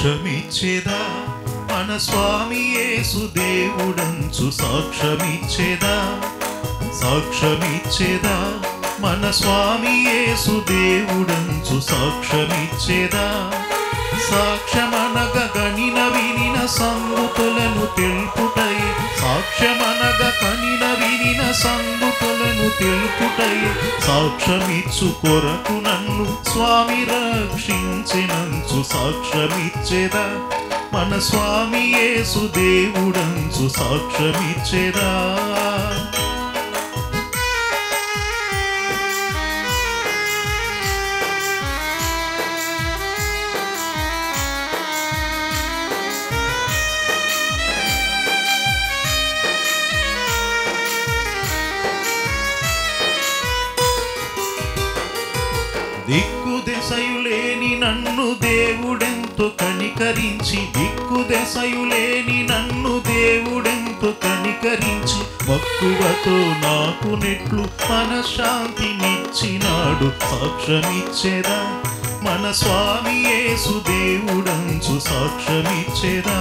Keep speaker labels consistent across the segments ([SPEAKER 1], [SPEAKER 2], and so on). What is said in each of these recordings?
[SPEAKER 1] సాక్ష్యమిచ్చేదా మన స్వామి యేసు దేవుడంచు సాక్ష్యమిచ్చేదా సాక్ష్యమిచ్చేదా మన స్వామి యేసు దేవుడంచు సాక్ష్యమిచ్చేదా సాక్ష్యమనగ గనిన వినిన సంగతులను తెలుపుటై సాక్ష్యమనగ కనిన వినిన సంగతులను తెలుపుటై సాక్ష్యమిచ్చు కొరకు నన్ను స్వామి రక్షించినంచు సాక్ష్యమిచ్చేదా మన స్వామి యేసు దేవుడంచు సాక్ష్యమిచ్చేదా దిక్కుదెసయులేని నన్ను దేవుడెంతో కనికరించి దిక్కుదెసయులేని నన్ను దేవుడెంతో కనికరించి మక్కువతో నాకు నెట్లు మనశ్శాంతినిచ్చినాడు సాక్ష్యమిచ్చేదా మన స్వామి యేసు దేవుడంచు సాక్ష్యమిచ్చేదా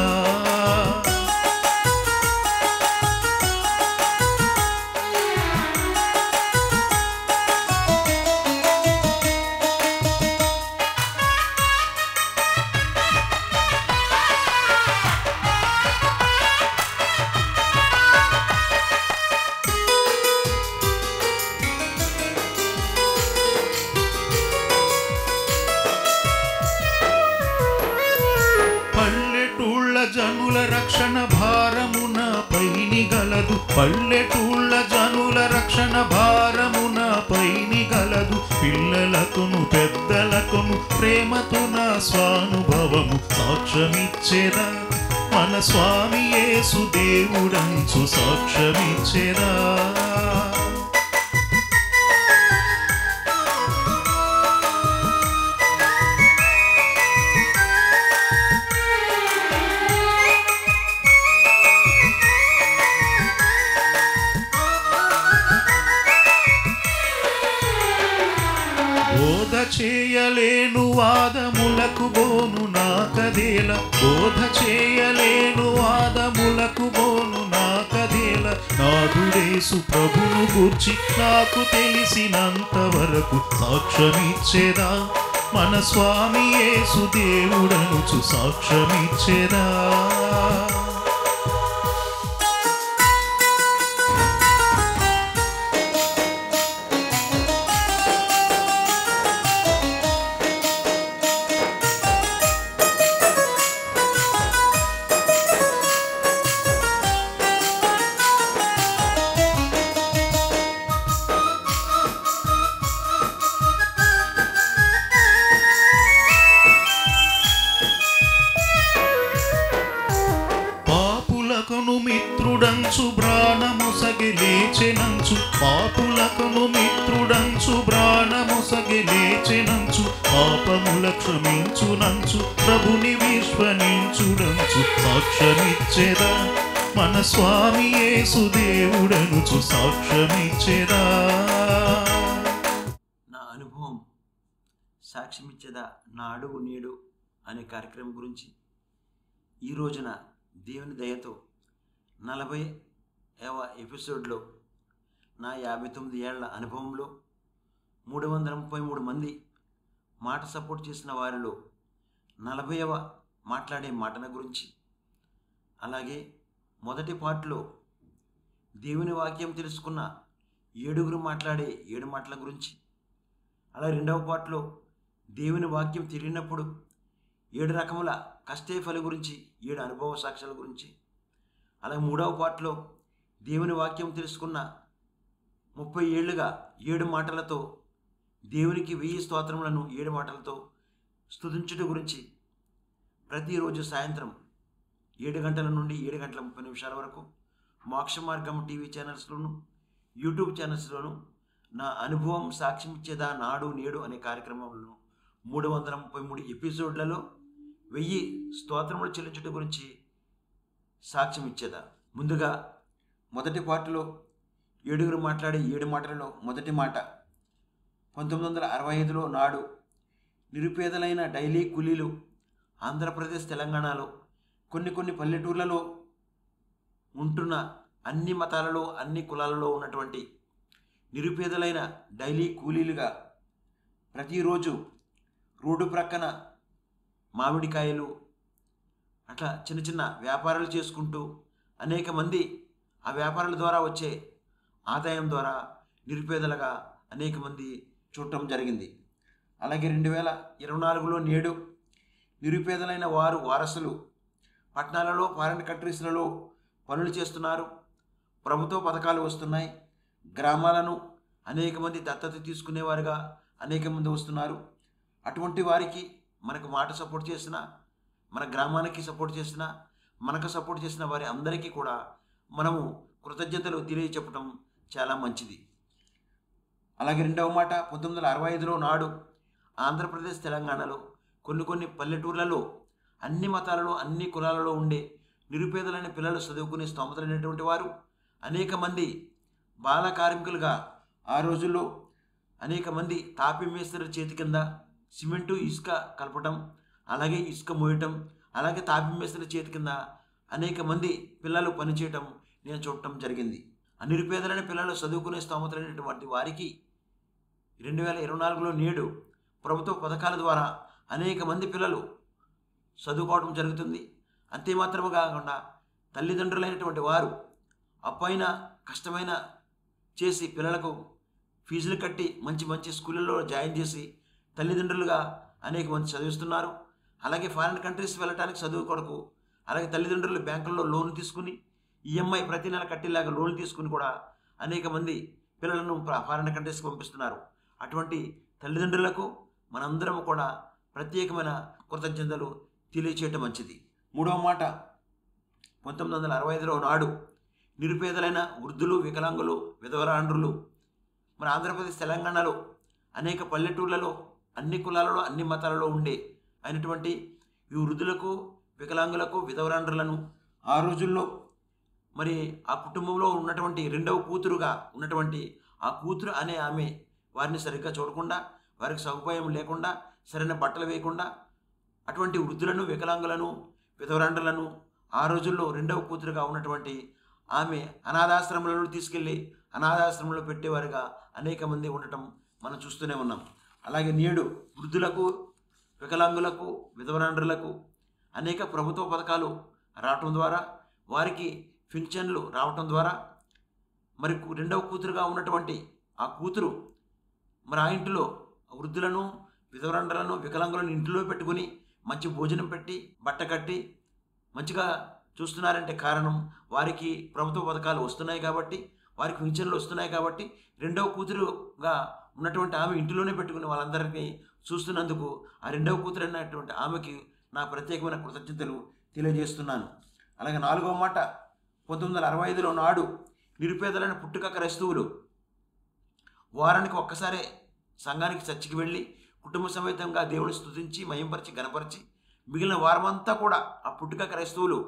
[SPEAKER 1] జనుల రక్షణ భారమున పైని గలదు పల్లెటూళ్ళ జనుల రక్షణ భారమున పైని గలదు పిల్లలకును పెద్దలకును ప్రేమతో నా స్వానుభవము సాక్ష్యమిచ్చేదా మన స్వామి యేసు దేవుడంచు సాక్ష్యమిచ్చేదా బోధ చేయలేను వాదములకు బోను నాకదేల బోధ చేయలేను వాదములకు బోను నాకదేల నాదుడేసు ప్రభును గూర్చి నాకు తెలిసినంత వరకు సాక్ష్యమిచ్చేదా మన స్వామి యేసు దేవుడనుచు సాక్ష్యమిచ్చేదా పాపులకును మిత్రుడంచు ప్రాణముసగి లేచెనంచు పాపులకును మిత్రుడంచు ప్రాణముసగి లేచెనంచు పాపముల క్షమించునంచు ప్రభుని విశ్వసించుడంచు సాక్ష్యమిచ్చేదా మన స్వామి యేసు దేవుడనుచు సాక్ష్యమిచ్చేదా
[SPEAKER 2] నా అనుభవం సాక్ష్యమిచ్చేదా నాడు నేడు అనే కార్యక్రమం గురించి ఈ రోజున దేవుని దయతో 40వ ఎపిసోడ్లో నా 59 ఏళ్ల అనుభవంలో 333 మంది మాట సపోర్ట్ చేసిన వారిలో 40వ మాట్లాడే మాటల గురించి అలాగే మొదటి పార్ట్లో దేవుని వాక్యం తెలుసుకున్న 7గురు మాట్లాడే 7 మాటల గురించి అలా రెండవ పార్ట్లో దేవుని వాక్యం తిరిగినప్పుడు 7 రకముల కష్టేఫల గురించి 7 అనుభవ సాక్ష్యాల గురించి అలాగే మూడవ పార్ట్లో దేవుని వాక్యం తెలుసుకున్న 30 ఏళ్లుగా 7 మాటలతో దేవునికి 1000 స్తోత్రములను 7 మాటలతో స్తుతించుట గురించి ప్రతిరోజు సాయంత్రం 7 గంటల నుండి 7 గంటల 30 నిమిషాల వరకు మోక్ష మార్గం టీవీ ఛానల్స్లోను యూట్యూబ్ ఛానల్స్లోను నా అనుభవం సాక్ష్యమిచ్చేదా నాడు నేడు అనే కార్యక్రమంలో 333 ఎపిసోడ్లలో 1000 స్తోత్రములు చెల్లించుట గురించి సాక్ష్యం ఇచ్చేదా. ముందుగా మొదటి పాటలో 7గురు మాట్లాడే 7 మాటలలో మొదటి మాట 1965లో నాడు నిరుపేదలైన డైలీ కూలీలు ఆంధ్రప్రదేశ్ తెలంగాణలో కొన్ని పల్లెటూర్లలో ఉంటున్న అన్ని మతాలలో అన్ని కులాలలో ఉన్నటువంటి నిరుపేదలైన డైలీ కూలీలుగా ప్రతిరోజు రోడ్డు ప్రక్కన మామిడికాయలు అట్లా చిన్న చిన్న వ్యాపారాలు చేసుకుంటూ అనేక మంది ఆ వ్యాపారాల ద్వారా వచ్చే ఆదాయం ద్వారా నిరుపేదలుగా అనేక మంది చూడటం జరిగింది. అలాగే 2024లో నేడు నిరుపేదలైన వారసులు పట్టణాలలో ఫారిన్ కంట్రీస్లలో పనులు చేస్తున్నారు. ప్రభుత్వ పథకాలు వస్తున్నాయి. గ్రామాలను అనేక మంది దత్తత తీసుకునేవారుగా అనేక మంది వస్తున్నారు. అటువంటి వారికి మనకు మాట సపోర్ట్ చేసిన, మన గ్రామానికి సపోర్ట్ చేసిన, మనకు సపోర్ట్ చేసిన వారి అందరికీ కూడా మనము కృతజ్ఞతలు తెలియచెప్పడం చాలా మంచిది. అలాగే రెండవ మాట, 1965లో నాడు ఆంధ్రప్రదేశ్ తెలంగాణలో కొన్ని పల్లెటూర్లలో అన్ని మతాలలో అన్ని కులాలలో ఉండే నిరుపేదలైన పిల్లలు చదువుకునే స్తోమతలైనటువంటి వారు అనేక మంది బాల కార్మికులుగా ఆ రోజుల్లో అనేక మంది తాపి మేస్త్రి చేతి కింద సిమెంటు ఇసుక కలపటం, అలాగే ఇసుక మోయటం, అలాగే తాపి మేస్త్రి చేతి కింద అనేక మంది పిల్లలు పనిచేయటం నేను చూడటం జరిగింది. ఆ నిరుపేదలైన పిల్లలు చదువుకునే స్తోమతలైనటువంటి వారికి 2024లో నేడు ప్రభుత్వ పథకాల ద్వారా అనేక మంది పిల్లలు చదువుకోవడం జరుగుతుంది. అంతే మాత్రమే కాకుండా తల్లిదండ్రులైనటువంటి వారు అప్పైన కష్టమైన చేసి పిల్లలకు ఫీజులు కట్టి మంచి స్కూళ్ళలో జాయిన్ చేసి తల్లిదండ్రులుగా అనేక మంది చదివిస్తున్నారు. అలాగే ఫారిన్ కంట్రీస్ వెళ్ళటానికి చదువు కొరకు అలాగే తల్లిదండ్రులు బ్యాంకుల్లో లోన్ తీసుకుని ఈఎంఐ ప్రతి నెల కట్టేలాగా లోన్ తీసుకుని కూడా అనేక మంది పిల్లలను ఫారిన్ కంట్రీస్కి పంపిస్తున్నారు. అటువంటి తల్లిదండ్రులకు మనందరం కూడా ప్రత్యేకమైన కృతజ్ఞతలు తెలియచేయటం మంచిది. మూడవ మాట, 1965లో నాడు నిరుపేదలైన వృద్ధులు, వికలాంగులు, విధవరాండ్రులు మన ఆంధ్రప్రదేశ్ తెలంగాణలో అనేక పల్లెటూర్లలో అన్ని కులాలలో అన్ని మతాలలో ఉండే అయినటువంటి ఈ వృద్ధులకు, వికలాంగులకు, విధవరాండ్రులను ఆ రోజుల్లో మరి ఆ కుటుంబంలో ఉన్నటువంటి రెండవ కూతురుగా ఉన్నటువంటి ఆ కూతురు అనే ఆమె వారిని సరిగ్గా చూడకుండా, వారికి సదుపాయం లేకుండా, సరైన బట్టలు వేయకుండా అటువంటి వృద్ధులను, వికలాంగులను, విధవరాండ్రులను ఆ రోజుల్లో రెండవ కూతురుగా ఉన్నటువంటి ఆమె అనాథాశ్రమాలను తీసుకెళ్ళి అనాథాశ్రమంలో పెట్టేవారుగా అనేక మంది ఉండటం మనం చూస్తూనే ఉన్నాం. అలాగే నేడు వృద్ధులకు, వికలాంగులకు, విధవరాండ్రులకు అనేక ప్రభుత్వ పథకాలు రావటం ద్వారా, వారికి పింఛన్లు రావటం ద్వారా మరి రెండవ కూతురుగా ఉన్నటువంటి ఆ కూతురు మరి ఆ ఇంటిలో వృద్ధులను, విధవరాండ్రులను, వికలాంగులను ఇంటిలో పెట్టుకుని మంచి భోజనం పెట్టి బట్ట కట్టి మంచిగా చూస్తున్నారంటే కారణం వారికి ప్రభుత్వ పథకాలు వస్తున్నాయి కాబట్టి, వారికి పింఛన్లు వస్తున్నాయి కాబట్టి రెండవ కూతురుగా ఉన్నటువంటి ఆమె ఇంటిలోనే పెట్టుకుని వాళ్ళందరినీ చూస్తున్నందుకు ఆ రెండవ కూతురు అన్నటువంటి ఆమెకి నా ప్రత్యేకమైన కృతజ్ఞతలు తెలియజేస్తున్నాను. అలాగే నాలుగవ మాట, 1965లో నాడు నిరుపేదలైన పుట్టుక క్రైస్తవులు వారానికి ఒక్కసారే సంఘానికి చర్చికి వెళ్ళి కుటుంబ సమేతంగా దేవుని స్తుతించి మహింపరిచి గణపరిచి మిగిలిన వారమంతా కూడా ఆ పుట్టుక క్రైస్తవులు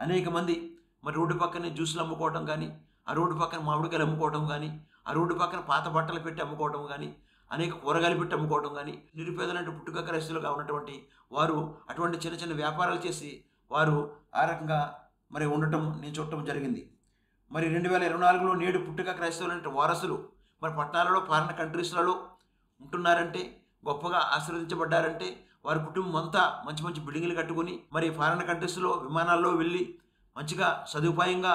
[SPEAKER 2] అనేక మంది మరి రోడ్డు పక్కనే జ్యూసులు అమ్ముకోవటం కానీ, ఆ రోడ్డు పక్కన మామిడికాయలు అమ్ముకోవటం కానీ, ఆ రోడ్డు పక్కన పాత బట్టలు పెట్టి అమ్ముకోవటం కానీ, అనేక కూరగాయలు పెట్టి అమ్ముకోవటం కానీ, నిరుపేదలంటే పుట్టుక క్రైస్తవులుగా ఉన్నటువంటి వారు అటువంటి చిన్న చిన్న వ్యాపారాలు చేసి వారు ఆ రకంగా మరి ఉండటం నేను చూడటం జరిగింది. మరి 2024లో నేడు పుట్టుక క్రైస్తవులంటే వారసులు మరి పట్టణాలలో ఫారిన్ కంట్రీస్లలో ఉంటున్నారంటే, గొప్పగా ఆశీర్వదించబడ్డారంటే వారి కుటుంబం అంతా మంచి బిల్డింగ్లు కట్టుకుని మరి ఫారిన్ కంట్రీస్లో విమానాల్లో వెళ్ళి మంచిగా సదుపాయంగా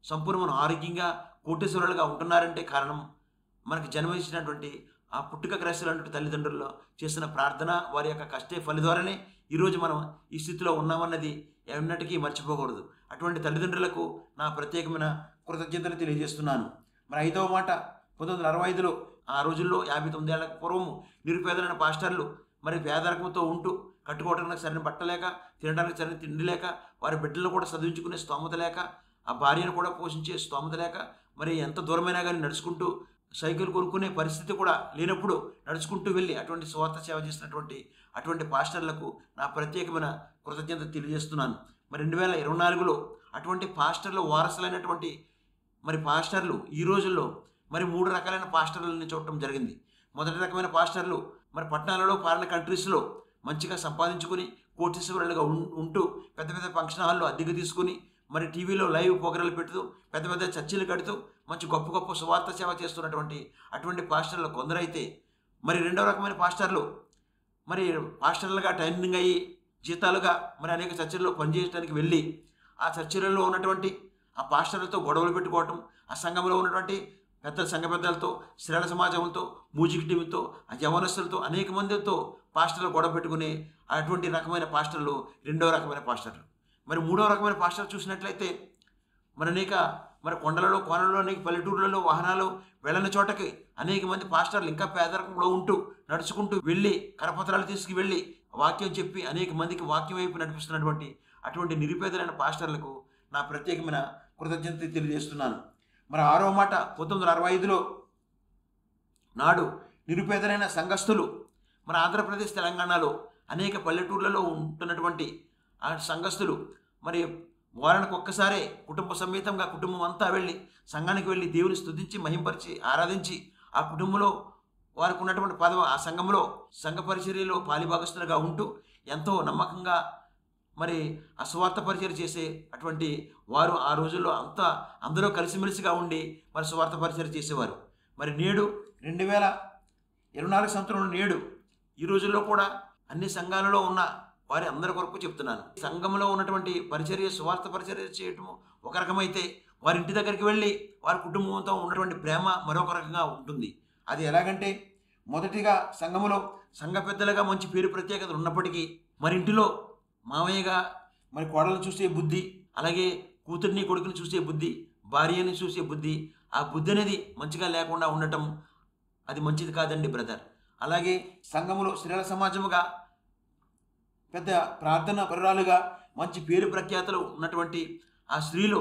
[SPEAKER 2] సంపూర్ణమైన ఆరోగ్యంగా కోటేశ్వరులుగా ఉంటున్నారంటే కారణం మనకు జన్మనిచ్చినటువంటి ఆ పుట్టుక క్రైస్తవులైన తల్లిదండ్రుల్లో చేసిన ప్రార్థన, వారి యొక్క కష్టే ఫలి ద్వారానే ఈరోజు మనం ఈ స్థితిలో ఉన్నామన్నది ఎన్నటికీ మర్చిపోకూడదు. అటువంటి తల్లిదండ్రులకు నా ప్రత్యేకమైన కృతజ్ఞతలు తెలియజేస్తున్నాను. మరి ఐదవ మాట, 1965లో ఆ రోజుల్లో 59 ఏళ్లకు పూర్వము నిరుపేదలైన పాస్టర్లు మరి పేదరికంతో ఉంటూ కట్టుకోవడానికి సరైన బట్ట లేక, తినడానికి సరైన తిండి లేక, వారి బిడ్డలను కూడా చదివించుకునే స్తోమత లేక, ఆ భార్యను కూడా పోషించే స్తోమత లేక, మరి ఎంత దూరమైనా కానీ నడుచుకుంటూ సైకిల్ కొనుక్కునే పరిస్థితి కూడా లేనప్పుడు నడుచుకుంటూ వెళ్ళి అటువంటి స్వార్థ సేవ చేసినటువంటి అటువంటి పాస్టర్లకు నా ప్రత్యేకమైన కృతజ్ఞత తెలియజేస్తున్నాను. మరి 2024లో అటువంటి పాస్టర్లు వారసులైనటువంటి మరి పాస్టర్లు ఈ రోజుల్లో మరి 3 రకాలైన పాస్టర్లని చూడటం జరిగింది. మొదటి రకమైన పాస్టర్లు మరి పట్టణాలలో ఫారిన్ కంట్రీస్లో మంచిగా సంపాదించుకుని కోటీశ్వరులుగా ఉంటూ పెద్ద పెద్ద ఫంక్షన్ హాల్లో అద్దెకు తీసుకుని మరి టీవీలో లైవ్ ప్రోగ్రాలు పెడుతూ పెద్ద పెద్ద చర్చిలు కడుతూ మంచి గొప్ప గొప్ప సువార్త సేవ చేస్తున్నటువంటి అటువంటి పాస్టర్లు కొందరైతే, మరి రెండవ రకమైన పాస్టర్లు మరి పాస్టర్లుగా ట్రైనింగ్ అయ్యి జీతాలుగా మరి అనేక చర్చిల్లో పనిచేయడానికి వెళ్ళి ఆ చర్చిలలో ఉన్నటువంటి ఆ పాస్టర్లతో గొడవలు పెట్టుకోవటం, ఆ సంఘంలో ఉన్నటువంటి సంఘ పెద్దలతో, శ్రేణ సమాజంతో, మ్యూజిక్ టీంతో, ఆ యవనస్తులతో అనేక మందితో పాస్టర్లు గొడవ పెట్టుకునే అటువంటి రకమైన పాస్టర్లు రెండవ రకమైన పాస్టర్లు. మరి మూడవ రకమైన పాస్టర్లు చూసినట్లయితే మరి కొండలలో కోనలలో అనేక పల్లెటూర్లలో వాహనాలు వెళ్ళని చోటకి అనేక మంది పాస్టర్లు ఇంకా పేదరికంలో ఉంటూ నడుచుకుంటూ వెళ్ళి కరపత్రాలు తీసుకువెళ్ళి వాక్యం చెప్పి అనేక మందికి వాక్యం వైపు నడిపిస్తున్నటువంటి అటువంటి నిరుపేదలైన పాస్టర్లకు నా ప్రత్యేకమైన కృతజ్ఞత తెలియజేస్తున్నాను. మరి 6వ మాట 1965లో నాడు నిరుపేదలైన సంఘస్థులు మన ఆంధ్రప్రదేశ్ తెలంగాణలో అనేక పల్లెటూర్లలో ఉంటున్నటువంటి ఆ సంఘస్థులు మరి వారానికి ఒక్కసారే కుటుంబ సమేతంగా కుటుంబం అంతా వెళ్ళి సంఘానికి వెళ్ళి దేవుని స్తుతించి మహింపరిచి ఆరాధించి ఆ కుటుంబంలో వారికి ఉన్నటువంటి ఆ సంఘంలో సంఘ పరిచర్యలో పాలిభాగస్తులుగా ఉంటూ ఎంతో నమ్మకంగా మరి అస్వార్థ పరిచర్య చేసే అటువంటి వారు ఆ రోజుల్లో అందరూ కలిసిమెలిసిగా ఉండి మరి స్వార్థ పరిచర్య చేసేవారు. మరి నేడు 2024 సంవత్సరంలో నేడు ఈ రోజుల్లో కూడా అన్ని సంఘాలలో ఉన్న వారి అందరి కొరకు చెప్తున్నాను. సంఘంలో ఉన్నటువంటి పరిచర్య స్వార్థ పరిచర్య చేయటం ఒక రకమైతే వారి ఇంటి దగ్గరికి వెళ్ళి వారి కుటుంబంతో ఉన్నటువంటి ప్రేమ మరొక రకంగా ఉంటుంది. అది ఎలాగంటే, మొదటిగా సంఘములో సంఘ పెద్దలుగా మంచి పేరు ప్రత్యేకతలు ఉన్నప్పటికీ మరి ఇంటిలో మామయ్యగా మరి కోడలను చూసే బుద్ధి, అలాగే కూతుర్ని కొడుకుని చూసే బుద్ధి, భార్యని చూసే బుద్ధి, ఆ బుద్ధి అనేది మంచిగా లేకుండా ఉండటం అది మంచిది కాదండి బ్రదర్. అలాగే సంఘములో స్త్రీల సమాజముగా పెద్ద ప్రార్థన పరురాలుగా మంచి పేరు ప్రఖ్యాతలు ఉన్నటువంటి ఆ స్త్రీలు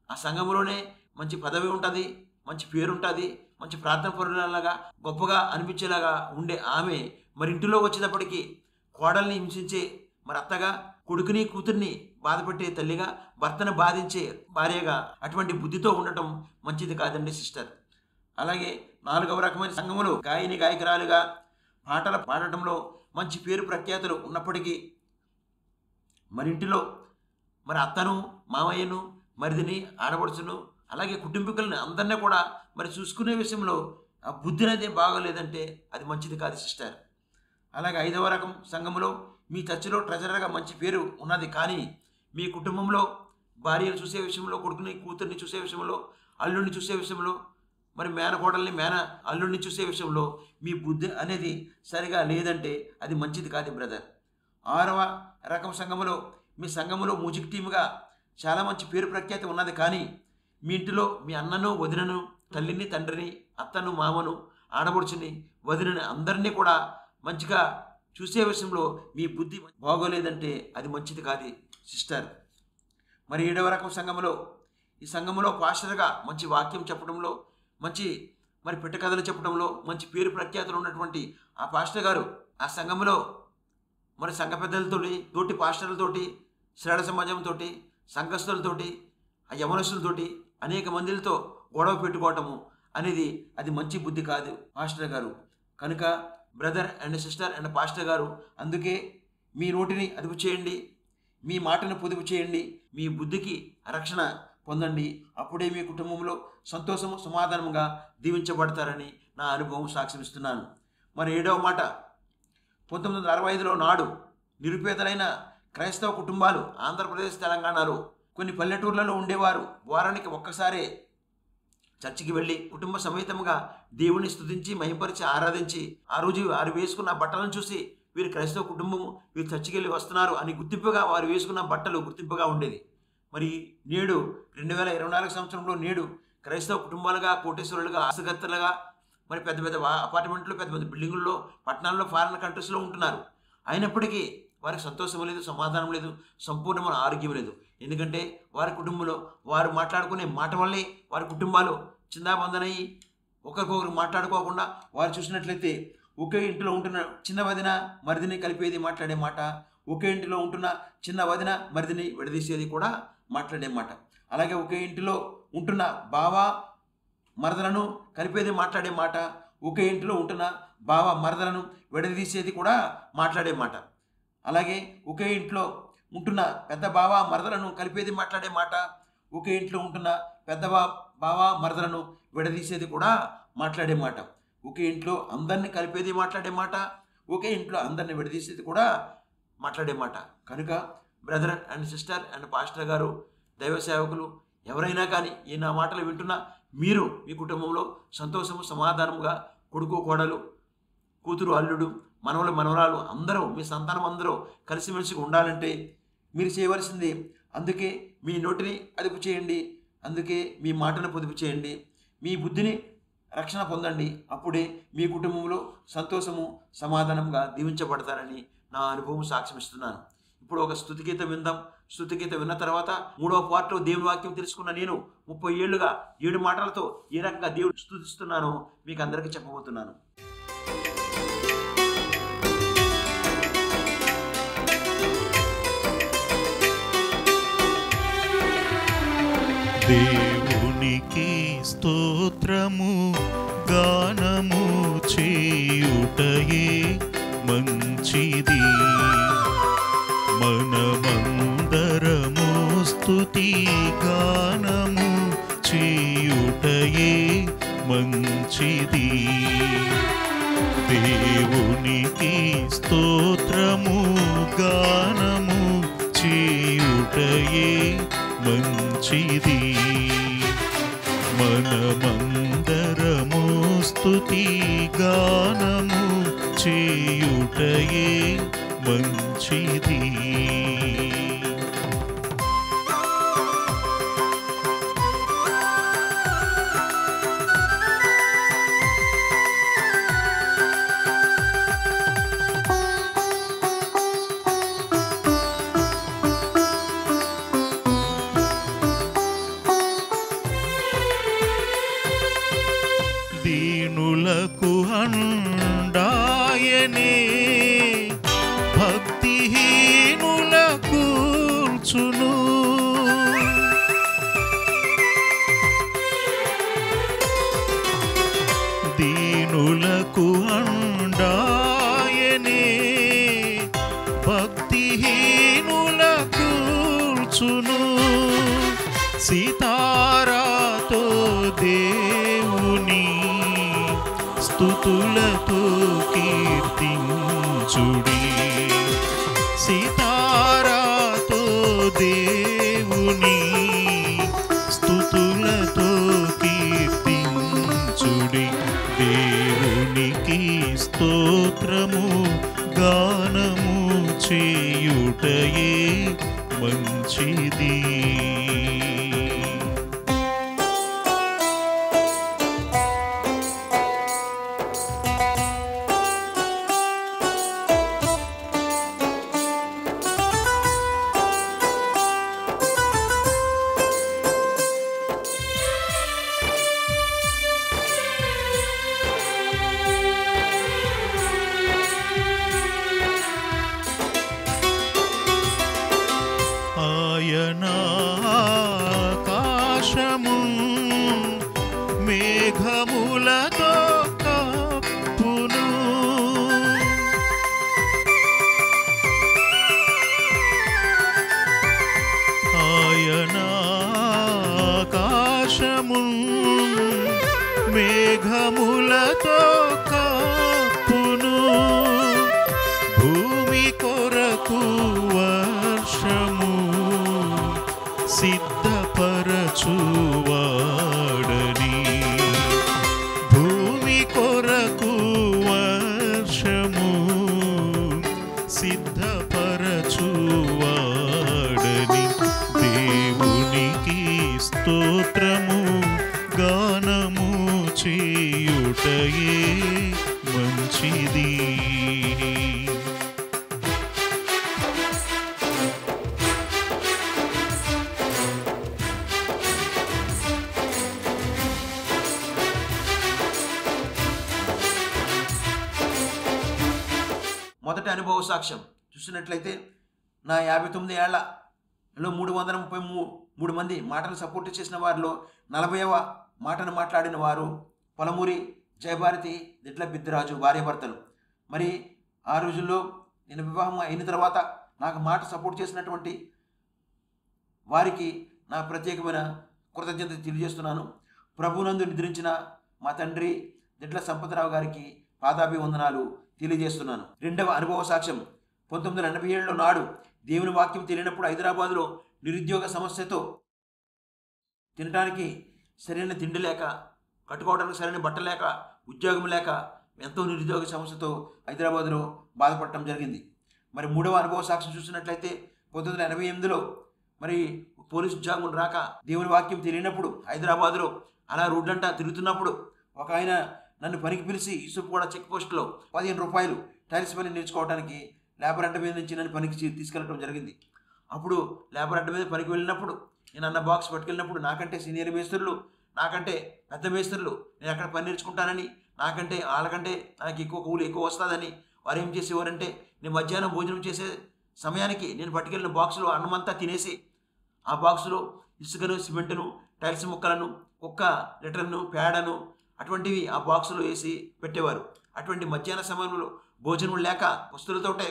[SPEAKER 2] ఆ సంఘములోనే మంచి పదవి ఉంటుంది, మంచి పేరు ఉంటుంది, మంచి ప్రార్థన పరురాలుగా గొప్పగా అనిపించేలాగా ఉండే ఆమె మరి ఇంటిలో వచ్చేటప్పటికీ కోడల్ని హింసించే మరి అత్తగా, కొడుకుని కూతుర్ని బాధపెట్టే తల్లిగా, భర్తను బాధించే భార్యగా అటువంటి బుద్ధితో ఉండటం మంచిది కాదండి సిస్టర్. అలాగే 4వ రకమైన సంఘములో గాయకురాలుగా పాటలు పాడటంలో మంచి పేరు ప్రఖ్యాతులు ఉన్నప్పటికీ మరి ఇంటిలో మరి అత్తను, మామయ్యను, మరిదిని, ఆడపడుచును, అలాగే కుటుంబీకులను అందరినీ కూడా మరి చూసుకునే విషయంలో ఆ బుద్ధి అనేది బాగోలేదంటే అది మంచిది కాదు సిస్టర్. అలాగే 5వ రకం సంఘములో మీ చర్చిలో ట్రెజరర్గా మంచి పేరు ఉన్నది, కానీ మీ కుటుంబంలో భార్యను చూసే విషయంలో, కొడుకుని కూతుర్ని చూసే విషయంలో, అల్లుడిని చూసే విషయంలో, మరి మేనకోడల్ని అల్లుడిని చూసే విషయంలో మీ బుద్ధి అనేది సరిగా లేదంటే అది మంచిది కాదు బ్రదర్. 6వ రకం సంఘములో మీ సంఘములో మ్యూజిక్ టీముగా చాలా మంచి పేరు ప్రఖ్యాతి ఉన్నది, కానీ మీ ఇంటిలో మీ అన్నను, వదినను, తల్లిని, తండ్రిని, అత్తను, మామను, ఆడపడుచుని, వదినని అందరినీ కూడా మంచిగా చూసే విషయంలో మీ బుద్ధి బాగోలేదంటే అది మంచిది కాదు సిస్టర్. మరి 7వ రకం సంఘములో ఈ సంఘములో పాస్టర్గా మంచి వాక్యం చెప్పడంలో, మంచి మరి పిట్టకథలు చెప్పడంలో మంచి పేరు ప్రఖ్యాతులు ఉన్నటువంటి ఆ పాస్టర్ గారు ఆ సంఘములో మరి సంఘ పెద్దలతోటి, తోటి పాస్టర్లతోటి, శ్రేణ సమాజంతో, సంఘస్థులతోటి, ఆ యవనస్తులతోటి అనేక మందిలతో గొడవ పెట్టుకోవటము అనేది అది మంచి బుద్ధి కాదు పాస్టర్ గారు. కనుక brother and sister and pastor గారు, అందుకే మీ నోటిని అదుపు చేయండి, మీ మాటను పొదుపు చేయండి, మీ బుద్ధికి రక్షణ పొందండి. అప్పుడే మీ కుటుంబంలో సంతోషము, సమాధానముగా దీవించబడతారని నా అనుభవం సాక్ష్యమిస్తున్నాను. మరి 7వ మాట 1965లో నాడు నిరుపేదలైన క్రైస్తవ కుటుంబాలు ఆంధ్రప్రదేశ్, తెలంగాణలో కొన్ని పల్లెటూర్లలో ఉండేవారు వారానికి ఒక్కసారే చర్చికి వెళ్ళి కుటుంబ సమేతంగా దేవుని స్తుతించి మహింపరిచి ఆరాధించి ఆ రోజు వారు వేసుకున్న బట్టలను చూసి వీరు క్రైస్తవ కుటుంబము, వీరు చర్చికి వెళ్ళి వస్తున్నారు అని గుర్తింపుగా వారు వేసుకున్న బట్టలు గుర్తింపుగా ఉండేది. మరి నేడు 2024 సంవత్సరంలో నేడు క్రైస్తవ కుటుంబాలుగా, కోటేశ్వరులుగా, ఆస్తికర్తలుగా మరి పెద్ద పెద్ద అపార్ట్మెంట్లు, పెద్ద పెద్ద బిల్డింగుల్లో, పట్టణాల్లో, ఫారిన్ కంట్రీస్లో ఉంటున్నారు. అయినప్పటికీ వారికి సంతోషం లేదు, సమాధానం లేదు, సంపూర్ణమైన ఆరోగ్యం లేదు. ఎందుకంటే వారి కుటుంబంలో వారు మాట్లాడుకునే మాట వల్లే వారి కుటుంబాలు చిందాబందనయ్యి ఒకరికొకరు మాట్లాడుకోకుండా వారు చూసినట్లయితే ఒకే ఇంటిలో ఉంటున్న చిన్న వదిన మరిదిని కలిపేది మాట్లాడే మాట, ఒకే ఇంటిలో ఉంటున్న చిన్న వదిన మరిదిని విడదీసేది కూడా మాట్లాడే మాట, అలాగే ఒకే ఇంటిలో ఉంటున్న బావ మరదలను కలిపేది మాట్లాడే మాట, ఒకే ఇంటిలో ఉంటున్న బావ మరదలను విడదీసేది కూడా మాట్లాడే మాట. అలాగే ఒకే ఇంట్లో ఉంటున్న పెద్ద బావ మరదలను కలిపేది మాట్లాడే మాట, ఒకే ఇంట్లో ఉంటున్న పెద్ద బావ మరదలను విడదీసేది కూడా మాట్లాడే మాట, ఒకే ఇంట్లో అందరినీ కలిపేది మాట్లాడే మాట, ఒకే ఇంట్లో అందరినీ విడదీసేది కూడా మాట్లాడే మాట. కనుక brother and sister and pastor గారు, దైవ సేవకులు ఎవరైనా కానీ ఈ నా మాటలు వింటున్నా మీరు మీ కుటుంబంలో సంతోషము సమాధానముగా కొడుకు కోడలు కూతురు అల్లుడు మనవలు మనవరాలు అందరూ మీ సంతానం అందరూ కలిసిమెలిసి ఉండాలంటే మీరు చేయవలసింది, అందుకే మీ నోటిని అదుపు చేయండి, అందుకే మీ మాటను పొదుపు చేయండి, మీ బుద్ధిని రక్షణ పొందండి. అప్పుడే మీ కుటుంబంలో సంతోషము సమాధానంగా దీవించబడతారని నా అనుభవం సాక్ష్యం ఇస్తున్నాను. ఇప్పుడు ఒక స్తుతిగీతం విందాం. స్తుతిగీతం విన్న తర్వాత 3వ పార్ట్లో దేవుని వాక్యం తెలుసుకున్న నేను 30 ఏళ్లుగా 7 మాటలతో ఏ రకంగా దేవుడు స్తుతిస్తున్నానో మీకు అందరికీ చెప్పబోతున్నాను.
[SPEAKER 1] దేవునికి స్తోత్రము గానము చేయుటయే మంచిది, మనమందరము స్తుతి గానము చేయుటయే మంచిది. దేవునికి స్తోత్రము గానము చేయుటయే మంచిది, మనమందరము స్తుతి గానము చేయుటయే మంచిది. దీనులకు అండాయనే భక్తిహీనులకు కూర్చును, దీనులకు అండాయనే భక్తిహీనులకు కూర్చును, సితారాతో దేవుని స్తుతులతో కీర్తించుడి, సితారాతో దేవుని స్తుతులతో కీర్తించుడి. దేవునికి స్తోత్రము గానము చేయుటయే మంచిది. ఆకాశము మేఘములతో కప్పును, ఆకాశము మేఘములతో కప్పును, భూమి కొరకు వర్షము సిద్ధపరచువాడని, భూమి కొరకు వర్షము సిద్ధపరచువాడని. దేవునికి స్తోత్రము గానము చేయుటయే మంచిది.
[SPEAKER 2] మొదటి అనుభవ సాక్ష్యం చూసినట్లయితే నా 59 ఏళ్లలో 333 మంది మాటలు సపోర్ట్ చేసిన వారిలో 40వ మాటను మాట్లాడిన వారు పొలమూరి జయభారతి దిట్ల బిద్దిరాజు భార్యాభర్తలు. మరి ఆ రోజుల్లో నేను వివాహం అయిన తర్వాత నాకు మాట సపోర్ట్ చేసినటువంటి వారికి నా ప్రత్యేకమైన కృతజ్ఞత తెలియజేస్తున్నాను. ప్రభునందు నిద్రించిన మా తండ్రి దిట్ల సంపతరావు గారికి పాదాభివందనాలు తెలియజేస్తున్నాను. రెండవ అనుభవ సాక్ష్యం 1987లో నాడు దేవుని వాక్యం తెలియనప్పుడు హైదరాబాదులో నిరుద్యోగ సమస్యతో తినడానికి సరైన తిండి లేక, కట్టుకోవడానికి సరైన బట్ట లేక, ఉద్యోగం లేక ఎంతో నిరుద్యోగ సమస్యతో హైదరాబాదులో బాధపడటం జరిగింది. మరి మూడవ అనుభవ సాక్ష్యం చూసినట్లయితే 1988లో మరి పోలీసు ఉద్యోగం రాక దేవుని వాక్యం తెలియనప్పుడు హైదరాబాదులో అలా రోడ్లంటా తిరుగుతున్నప్పుడు ఒక ఆయన నన్ను పనికి పిలిచి యూసుఫ్గూడ చెక్ పోస్టులో 15 రూపాయలు టైల్స్ పని నేర్చుకోవడానికి లేబర్ అడ్డ మీద నుంచి నన్ను పనికి తీసుకెళ్ళడం జరిగింది. అప్పుడు లేబర్ అడ్డ మీద పనికి వెళ్ళినప్పుడు నేను అన్న బాక్స్ పట్టుకెళ్ళినప్పుడు నాకంటే సీనియర్ మేస్త్రులు, నాకంటే పెద్ద మేస్త్రులు నేను అక్కడ పని నేర్చుకుంటానని, నాకంటే వాళ్ళకంటే నాకు ఎక్కువ కూలి ఎక్కువ వస్తుందని వారు ఏం చేసేవారంటే నేను మధ్యాహ్నం భోజనం చేసే సమయానికి నేను పట్టుకెళ్ళిన బాక్సులో అన్నమంతా తినేసి ఆ బాక్సులో ఇసుకను, సిమెంటును, టైల్స్ ముక్కలను, కుక్క లిటర్ను, పేడను అటువంటివి ఆ బాక్సులో వేసి పెట్టేవారు. అటువంటి మధ్యాహ్న సమయంలో భోజనం లేక వస్తువులతోటే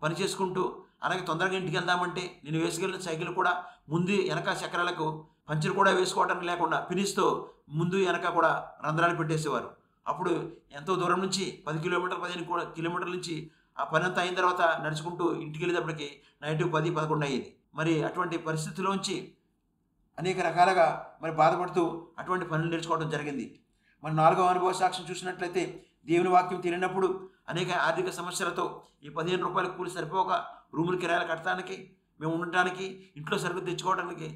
[SPEAKER 2] పని చేసుకుంటూ అలాగే తొందరగా ఇంటికి వెళ్దామంటే నేను వేసుకెళ్ళిన సైకిల్ కూడా ముందు వెనక చక్రాలకు పంచర్ కూడా వేసుకోవడం లేకుండా పినిస్తో ముందు వెనక కూడా రంధ్రాలు పెట్టేసేవారు. అప్పుడు ఎంతో దూరం నుంచి 10 కిలోమీటర్లు 15 కిలోమీటర్ల నుంచి ఆ పని అంతా అయిన తర్వాత నడుచుకుంటూ ఇంటికి వెళ్ళేటప్పటికి నైట్ 10-11 అయ్యేది. మరి అటువంటి పరిస్థితిలోంచి అనేక రకాలుగా మరి బాధపడుతూ అటువంటి పనులు నేర్చుకోవడం జరిగింది. మరి నాలుగవ అనుభవ సాక్ష్యం చూసినట్లయితే దేవుని వాక్యం తెలియనప్పుడు అనేక ఆర్థిక సమస్యలతో ఈ 15 రూపాయల కూలి సరిపోక రూముల కిరాయిలు కట్టడానికి, మేము ఉండటానికి, ఇంట్లో సరుకులు తెచ్చుకోవడానికి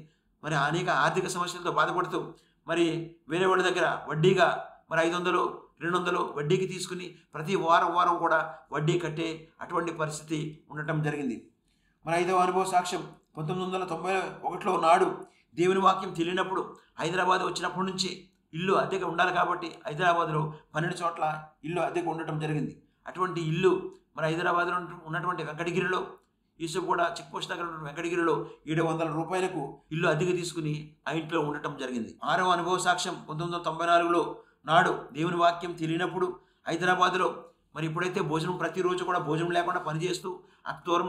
[SPEAKER 2] మరి అనేక ఆర్థిక సమస్యలతో బాధపడుతూ మరి వేరే వాళ్ళ దగ్గర వడ్డీగా మరి 500, 200 వడ్డీకి తీసుకుని ప్రతి వారం కూడా వడ్డీ కట్టే అటువంటి పరిస్థితి ఉండటం జరిగింది. మరి ఐదవ అనుభవ సాక్ష్యం 1991లో నాడు దేవుని వాక్యం తెలియనప్పుడు హైదరాబాద్ వచ్చినప్పటి నుంచి ఇల్లు అద్దెగా ఉండాలి కాబట్టి హైదరాబాద్లో 12 చోట్ల ఇల్లు అద్దెగా ఉండటం జరిగింది. అటువంటి ఇల్లు మరి హైదరాబాద్లో ఉన్నటువంటి వెంకటగిరిలో, యూసుఫ్గూడ చెక్ పోస్ట్ దగ్గర ఉన్న వెంకటగిరిలో 700 రూపాయలకు ఇల్లు అద్దెగా తీసుకుని ఆ ఇంట్లో ఉండటం జరిగింది. ఆరవ అనుభవ సాక్ష్యం 1994లో నాడు దేవుని వాక్యం తెలియనప్పుడు హైదరాబాద్లో మరి ఇప్పుడైతే భోజనం ప్రతిరోజు కూడా భోజనం లేకుండా పనిచేస్తూ అంత దూరం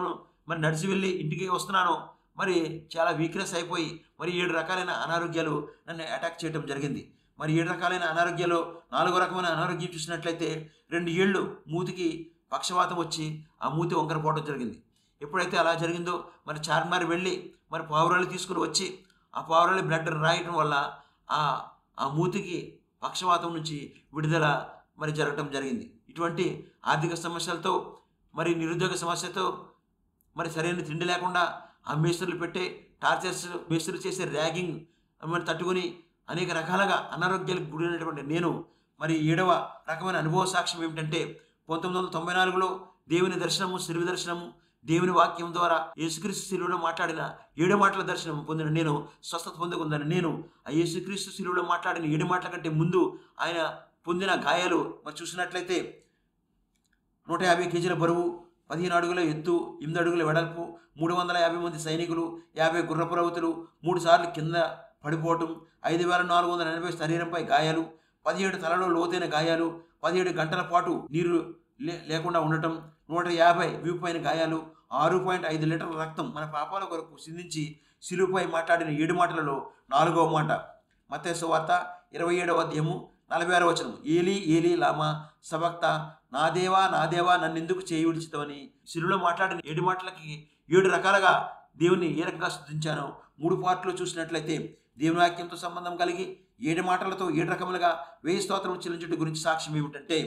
[SPEAKER 2] మరి నడిచి వెళ్ళి ఇంటికి వస్తున్నానో మరి చాలా వీక్నెస్ అయిపోయి మరి 7 రకాలైన అనారోగ్యాలు నన్ను అటాక్ చేయడం జరిగింది. మరి 7 రకాలైన అనారోగ్యాలు 4వ రకమైన అనారోగ్యం చూసినట్లయితే 2 ఏళ్ళు మూతికి పక్షవాతం వచ్చి ఆ మూతి వంకరపోవడం జరిగింది. ఎప్పుడైతే అలా జరిగిందో మరి చార్మినార్ వెళ్ళి మరి పావురాలు తీసుకుని వచ్చి ఆ పావురాలు బ్లడ్ రాయటం వల్ల ఆ మూతికి పక్షవాతం నుంచి విడుదల మరి జరగటం జరిగింది. ఇటువంటి ఆర్థిక సమస్యలతో మరి నిరుద్యోగ సమస్యతో మరి సరైన తిండి లేకుండా ఆ మేస్త్రులు పెట్టే టార్చర్స్, మేస్త్రులు చేసే ర్యాగింగ్ మరి తట్టుకొని అనేక రకాలుగా అనారోగ్యాలకు గురైనటువంటి నేను మరి 7వ రకమైన అనుభవ సాక్ష్యం ఏమిటంటే 1994లో దేవుని దర్శనము, శిలువ దర్శనము, దేవుని వాక్యం ద్వారా యేసుక్రీస్తు శిలువలో మాట్లాడిన 7 మాటల దర్శనం పొందిన నేను, స్వస్థత పొందుకుందని నేను ఆ యేసుక్రీస్తు శిలువలో మాట్లాడిన 7 మాటల కంటే ముందు ఆయన పొందిన గాయాలు మరి చూసినట్లయితే 150 కేజీల బరువు, 15 అడుగుల ఎత్తు, 8 అడుగుల వెడల్పు, 350 మంది సైనికులు, 50 గుర్రపు రౌతులు, 3 సార్లు కింద పడిపోవటం, 5480 శరీరంపై గాయాలు, 17 తలలో లోతైన గాయాలు, 17 గంటల పాటు నీరు లేకుండా ఉండటం, 150 వీపుపైన గాయాలు, 6.5 లీటర్ల రక్తం మన పాపాల కొరకు సిందించి శిలువపై మాట్లాడిన 7 మాటలలో 4వ మాట మత్తయి సువార్త 27వ అధ్యాయము 46వ వచనం, ఏలీ ఏలీ లామా సబక్తా, నా దేవా నా దేవా నన్నెందుకు చేయి విడిచితవని. శిలువలో మాట్లాడిన 7 మాటలకి 7 రకాలుగా దేవుని ఏ రకంగా స్తుతించానో 3 పార్ట్లో చూసినట్లయితే దేవుని వాక్యంతో సంబంధం కలిగి 7 మాటలతో 7 రకములుగా 1000 స్తోత్రం చెల్లించుట గురించి సాక్ష్యం ఏమిటంటే,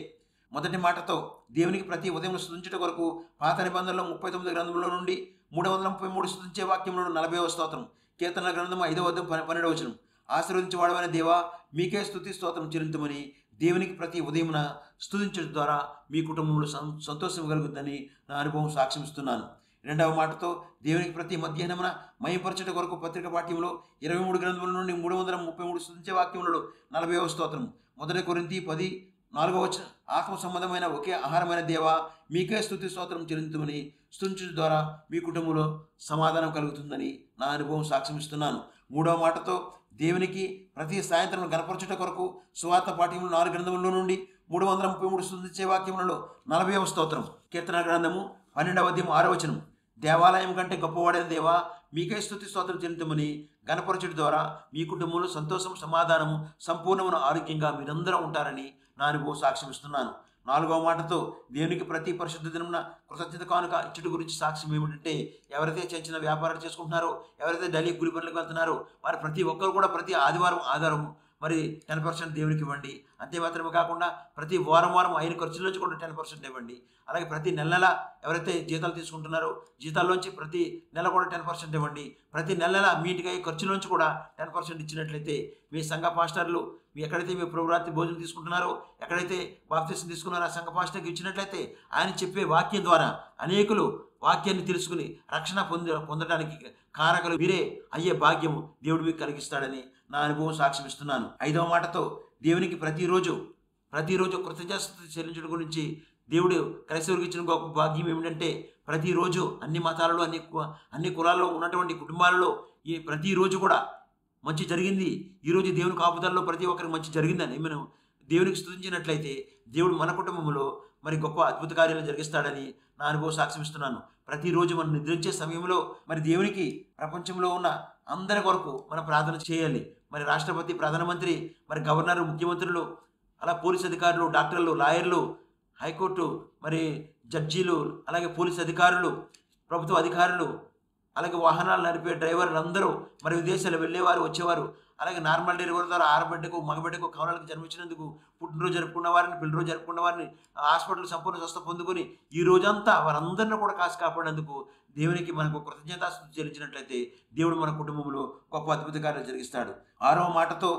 [SPEAKER 2] మొదటి మాటతో దేవునికి ప్రతి ఉదయం స్తుతించుట కొరకు పాత నిబంధనలో 39 గ్రంథంలో నుండి 333 స్తుతించే వాక్యంలో 40వ స్తోత్రం, కీర్తన గ్రంథం 5వ అధ్యాయం 12వ వచనం, ఆశీర్వదించేవాడమైన దేవా మీకే స్తుతి స్తోత్రం చెల్లించమని దేవునికి ప్రతి ఉదయమున స్తుతించడం ద్వారా మీ కుటుంబంలో సంతోషం కలుగుతుందని నా అనుభవం సాక్ష్యమిస్తున్నాను. 2వ మాటతో దేవునికి ప్రతి మధ్యాహ్నమున మహిమపరచుట కొరకు పత్రిక పాఠ్యంలో 23 గ్రంథముల నుండి 333 స్తుతించే వాక్యములలో 40వ స్తోత్రం, 1 కొరింథీ 10:4వ వచనం, ఆత్మ సంబంధమైన ఒకే ఆహారమైన దేవా మీకే స్తుతి స్తోత్రం చెల్లించమని స్తుతించడం ద్వారా మీ కుటుంబంలో సమాధానం కలుగుతుందని నా అనుభవం సాక్ష్యమిస్తున్నాను. 3వ మాటతో దేవునికి ప్రతి సాయంత్రం గణపరచుట కొరకు సువార్త పాఠ్యంలో 4 గ్రంథముల నుండి 333 స్తుతించే వాక్యములలో 40వ స్తోత్రం, కీర్తన గ్రంథము 12వ అధ్యాయం 6వ వచనం, దేవాలయం కంటే గొప్పవాడైన దేవా మీకై స్తుతి స్తోత్రం చెల్లించమని గణపరచుడి ద్వారా మీ కుటుంబంలో సంతోషం, సమాధానము, సంపూర్ణమైన ఆరోగ్యంగా మీరందరూ ఉంటారని నా అనుభవం సాక్ష్యం ఇస్తున్నాను. 4వ మాటతో దేవునికి ప్రతి పరిశుద్ధ దినమున కృతజ్ఞత కానుక ఇచ్చటి గురించి సాక్ష్యం ఏమిటంటే, ఎవరైతే చిన్న వ్యాపారాలు చేసుకుంటున్నారో, ఎవరైతే డైలీ కూలి పనులకు వెళ్తున్నారో వారు ప్రతి ఒక్కరు కూడా ప్రతి ఆదివారం మరి 10% దేవునికి ఇవ్వండి. అంతే మాత్రమే కాకుండా ప్రతి వారం అయిన ఖర్చుల్లోంచి కూడా 10% ఇవ్వండి. అలాగే ప్రతి నెల ఎవరైతే జీతాలు తీసుకుంటున్నారో జీతాల్లోంచి ప్రతి నెల కూడా 10% ఇవ్వండి. ప్రతి నెల మీ ఇంటికి అయ్యే ఖర్చులోంచి కూడా 10% ఇచ్చినట్లయితే మీ సంఘ పాస్టర్లు ఎక్కడైతే మీ ప్రభురాత్రి భోజనం తీసుకుంటున్నారో, ఎక్కడైతే బాప్తిసం తీసుకున్నారో ఆ సంఘ పాస్టర్కి ఇచ్చినట్లయితే ఆయన చెప్పే వాక్యం ద్వారా అనేకులు వాక్యాన్ని తెలుసుకుని రక్షణ పొందడానికి కారకులు మీరే అయ్యే భాగ్యము దేవుడు మీకు కలిగిస్తాడని నా అనుభవం సాక్ష్యం ఇస్తున్నాను. 5వ మాటతో దేవునికి ప్రతిరోజు కృతజ్ఞత చెల్లించడం గురించి దేవుడు క్రైస్తవులకు ఇచ్చిన గొప్ప భాగ్యం ఏమిటంటే, ప్రతిరోజు అన్ని మతాలలో అన్ని కులాల్లో ఉన్నటువంటి కుటుంబాలలో ఈ ప్రతిరోజు కూడా మంచి జరిగింది, ఈరోజు దేవుని కాపుదలలో ప్రతి ఒక్కరికి మంచి జరిగిందని మనం దేవునికి స్తుతించినట్లయితే దేవుడు మన కుటుంబంలో మరి గొప్ప అద్భుత కార్యాలు జరిగిస్తాడని నా అనుభవం సాక్ష్యం ఇస్తున్నాను. ప్రతిరోజు మనం నిద్రించే సమయంలో మరి దేవునికి ప్రపంచంలో ఉన్న అందరి కొరకు మనం ప్రార్థన చేయాలి. మరి రాష్ట్రపతి, ప్రధానమంత్రి, మరి గవర్నర్, ముఖ్యమంత్రులు, అలా పోలీస్ అధికారులు, డాక్టర్లు, లాయర్లు, హైకోర్టు మరి జడ్జీలు, అలాగే పోలీస్ అధికారులు, ప్రభుత్వ అధికారులు, అలాగే వాహనాలు నడిపే డ్రైవర్లు అందరూ మరి విదేశాలు వెళ్ళేవారు, వచ్చేవారు, అలాగే నార్మల్ డెలివరీ ద్వారా ఆడబిడ్డకు, మగబిడ్డకు, కవలలకు జన్మించినందుకు పుట్టినరోజు జరుపుకున్న వారిని, పెళ్లిరోజు జరుపుకున్న వారిని, హాస్పిటల్ సంపూర్ణ స్వస్థ పొందుకొని ఈ రోజంతా వారందరినీ కూడా కాసి కాపాడేందుకు దేవునికి మనకు కృతజ్ఞతాస్తుతి చెల్లించినట్లయితే దేవుడు మన కుటుంబంలో గొప్ప అద్భుత కార్యాలు జరిగిస్తాడు. 6వ మాటతో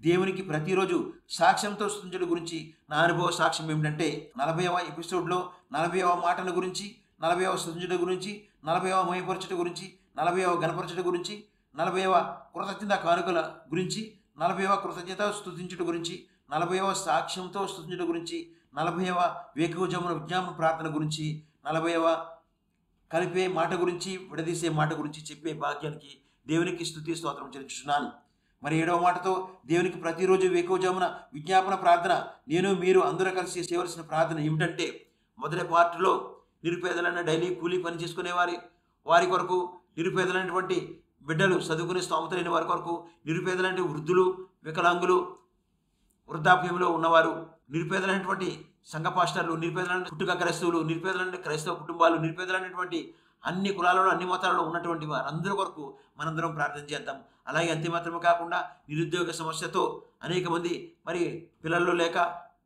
[SPEAKER 2] దేవునికి ప్రతిరోజు సాక్ష్యంతో స్తుతించడం గురించి నా అనుభవ సాక్ష్యం ఏమిటంటే, 40వ ఎపిసోడ్లో 40వ మాటల గురించి, 40వ స్తుతించడం గురించి, 40వ మహిమపరచడం గురించి, 40వ గణపరచడం గురించి, 40వ కృతజ్ఞత కానుకల గురించి, 40వ కృతజ్ఞత స్తుతించడం గురించి, 40వ సాక్ష్యంతో స్తుతించడం గురించి, 40వ వేకువజామున విజ్ఞాపన ప్రార్థన గురించి, 40వ కలిపే మాట గురించి, విడదీసే మాట గురించి చెప్పే భాగ్యానికి దేవునికి స్తుతి స్తోత్రం చెల్లించుతున్నాను. మరి 7వ మాటతో దేవునికి ప్రతిరోజు వేకువజామున విజ్ఞాపన ప్రార్థన, నేను మీరు అందరూ కలిసి చేయవలసిన ప్రార్థన ఏమిటంటే, మొదటి పార్ట్లో నిరుపేదలైన డైలీ కూలీ పని చేసుకునే వారి కొరకు, నిరుపేదలైనటువంటి బిడ్డలు చదువుకునే స్తోమత లేని వారి కొరకు, నిరుపేదలైన వృద్ధులు, వికలాంగులు, వృద్ధాప్యంలో ఉన్నవారు, నిరుపేదలైనటువంటి సంఘ పాస్టర్లు, నిరుపేదలైన పుట్టుక క్రైస్తవులు, నిరుపేదలైన క్రైస్తవ కుటుంబాలు, నిరుపేదలైనటువంటి అన్ని కులాలలో అన్ని మతాలలో ఉన్నటువంటి వారందరి కొరకు మనందరం ప్రార్థన చేద్దాం. అలాగే అంతే మాత్రమే కాకుండా నిరుద్యోగ సమస్యతో అనేక మంది మరి పిల్లలు లేక,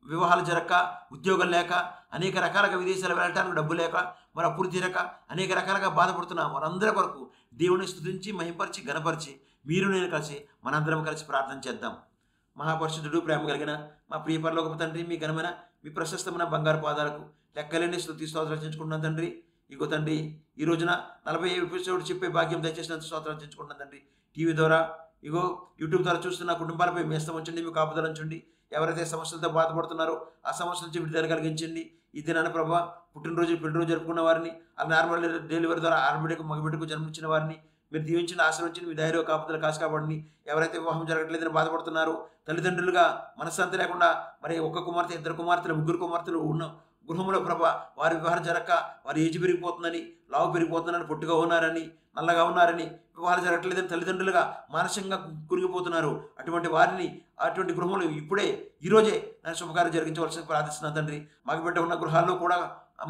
[SPEAKER 2] వివాహాలు జరగక, ఉద్యోగం లేక, అనేక రకాలుగా విదేశాలు వెళ్ళటానికి డబ్బు లేక, మరి అప్పులు తీరక అనేక రకాలుగా బాధపడుతున్న వారందరి కొరకు దేవుని స్తుతించి, మహింపరిచి, గణపరిచి మీరు నేను కలిసి మనందరం కలిసి ప్రార్థన చేద్దాం. మహాపరిశుద్ధుడు, ప్రేమ కలిగిన మా ప్రియ పరలోకపు తండ్రి, మీ ఘనమైన మీ ప్రశస్తమైన బంగారు పాదాలకు లెక్కలేని స్తుతి స్తోత్రాలు చెల్లించుకుంటున్నాను తండ్రి. ఇగో తండ్రి, ఈ రోజున 40 ఎపిసోడ్ చెప్పే భాగ్యం దయచేసినంత స్తోత్రాలు చెల్లించుకుంటున్నాను తండ్రి. టీవీ ద్వారా, ఇగో యూట్యూబ్ ద్వారా చూస్తున్న కుటుంబాలపై మీ హస్తం ఉంచండి, మీ కాపుదల ఉంచండి. ఎవరైతే సమస్యలతో బాధపడుతున్నారో ఆ సమస్యల నుంచి విడుదల కలిగించండి. ఈ దినాన ప్రభావ పుట్టినరోజు, పెళ్లిరోజు జరుపుకున్న వారిని, ఆ నార్మల్ డెలివరీ ద్వారా ఆడబిడ్డకు, మగబిడ్డకు జన్మించిన వారిని మీరు దీవించిన, ఆశ్రయించిన, మీ ధైర్య కాపుదల కాసి కాపాడండి. ఎవరైతే వివాహం జరగట్లేదని బాధపడుతున్నారో, తల్లిదండ్రులుగా మనశ్శాంతి లేకుండా మరి ఒక్క కుమార్తె, 2 కుమార్తెలు, 3 కుమార్తెలు ఉన్న గృహంలో ప్రభా వారి వివాహం జరగక వారి ఏజ్ పెరిగిపోతుందని, లావు పెరిగిపోతుందని, పొట్టుగా ఉన్నారని, నల్లగా ఉన్నారని, వివాహాలు జరగట్లేదని తల్లిదండ్రులుగా మానసికంగా కురిగిపోతున్నారు. అటువంటి వారిని, అటువంటి గృహంలో ఇప్పుడే ఈరోజే నేను శుభకార్యం జరిగించవలసిన ప్రార్థిస్తున్నాను తండ్రి. మగబిడ్డ ఉన్న గృహాల్లో కూడా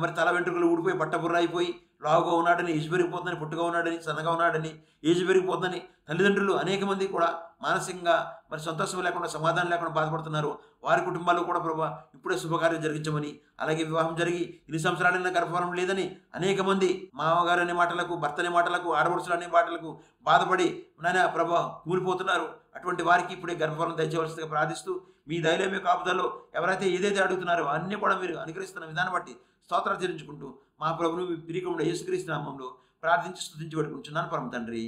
[SPEAKER 2] మరి తల వెంట్రుకలు ఊడిపోయి, బట్టబుర్ర అయిపోయి, లావుగా ఉన్నాడని, ఏజ్ పెరిగిపోతుందని, పొట్టుగా ఉన్నాడని, సన్నగా ఉన్నాడని, ఏజ్ పెరిగిపోతుందని తల్లిదండ్రులు అనేక మంది కూడా మానసికంగా మరి సంతోషం లేకుండా, సమాధానం లేకుండా బాధపడుతున్నారు. వారి కుటుంబాల్లో కూడా ప్రభా ఇప్పుడే శుభకార్యం జరిగించమని, అలాగే వివాహం జరిగి 2 సంవత్సరాలైనా గర్భఫలం లేదని అనేక మంది మామగారు అనే మాటలకు, భర్త అనే మాటలకు, ఆడపడుచులు అనే మాటలకు బాధపడి నాయన ప్రభా కూలిపోతున్నారు. అటువంటి వారికి ఇప్పుడే గర్భఫలం దయచేయవలసిందిగా ప్రార్థిస్తూ, మీ దయలో, మీ కాపుదల్లో ఎవరైతే ఏదైతే అడుగుతున్నారో అన్నీ కూడా మీరు అనుగ్రహిస్తున్న విధానం బట్టి స్తోత్రాలు చెల్లించుకుంటూ మా ప్రభువును మీ ప్రియకుమారుడు యేసుక్రీస్తు నామములో ప్రార్థించి స్తుతించి వేడుకుంటున్నాను పరమ తండ్రి.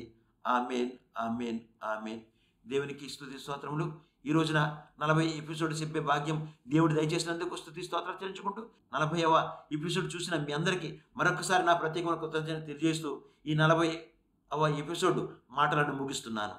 [SPEAKER 2] ఆమేన్, ఆమేన్, ఆమేన్. దేవునికి స్తుతి స్తోత్రములు. ఈ రోజున 40 ఎపిసోడ్ చెప్పే భాగ్యం దేవుడు దయచేసినందుకు స్తుతి స్తోత్రాలు చెల్లించుకుంటూ 40వ ఎపిసోడ్ చూసిన మీ అందరికీ మరొకసారి నా ప్రత్యేకమైన కృతజ్ఞతలు తెలియజేస్తూ ఈ 40వ ఎపిసోడ్ మాటలను ముగిస్తున్నాను.